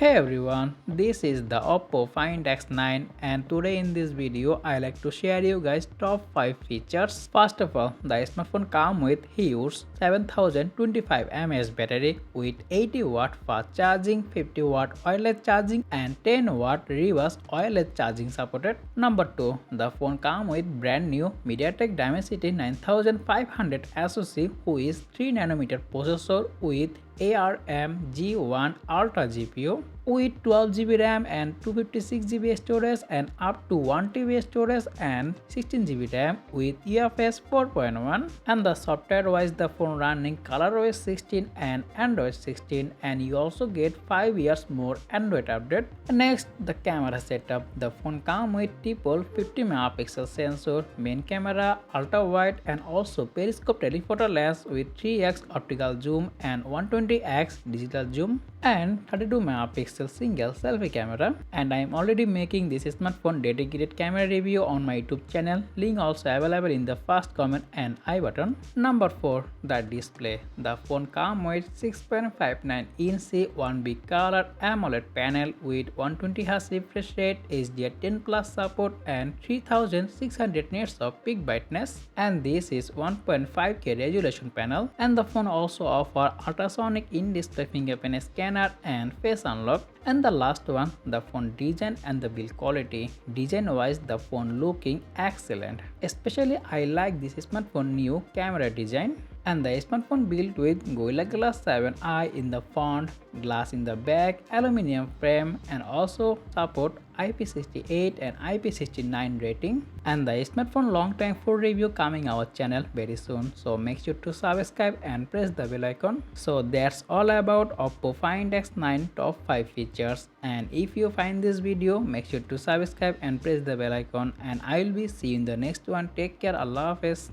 Hey everyone, this is the OPPO Find X9 and today in this video I like to share you guys top 5 features. First of all, the smartphone comes with huge 7025 mAh battery with 80 watt fast charging, 50 watt wireless charging and 10 watt reverse wireless charging supported. Number 2, the phone comes with brand new MediaTek Dimensity 9500 SoC who is 3nm processor with ARM G1 Ultra GPU with 12GB RAM and 256GB storage and up to 1TB storage and 16GB RAM with UFS 4.1. And the software wise the phone running ColorOS 16 and Android 16 and you also get 5 years more Android update. Next, the camera setup. The phone comes with triple 50MP sensor, main camera, ultra wide and also periscope telephoto lens with 3x optical zoom and 120x digital zoom and 32MP single selfie camera. And I am already making this smartphone dedicated camera review on my YouTube channel, link also available in the first comment and I button. Number 4, the display. The phone comes with 6.59-inch 1B color AMOLED panel with 120Hz refresh rate, HDR10 Plus support and 3600 nits of peak brightness, and this is 1.5K resolution panel. And the phone also offers ultrasonic in-display fingerprint scanner and face unlock. And the last one, the phone design and the build quality. Design wise the phone looking excellent, especially I like this smartphone new camera design. And the smartphone built with Gorilla Glass 7i in the front, glass in the back, aluminum frame and also support IP68 and IP69 rating. And the smartphone long time full review coming our channel very soon, so make sure to subscribe and press the bell icon. So that's all about OPPO Find X9 top 5 features, and if you find this video make sure to subscribe and press the bell icon, and I will be see you in the next one. Take care, Allah Hafiz.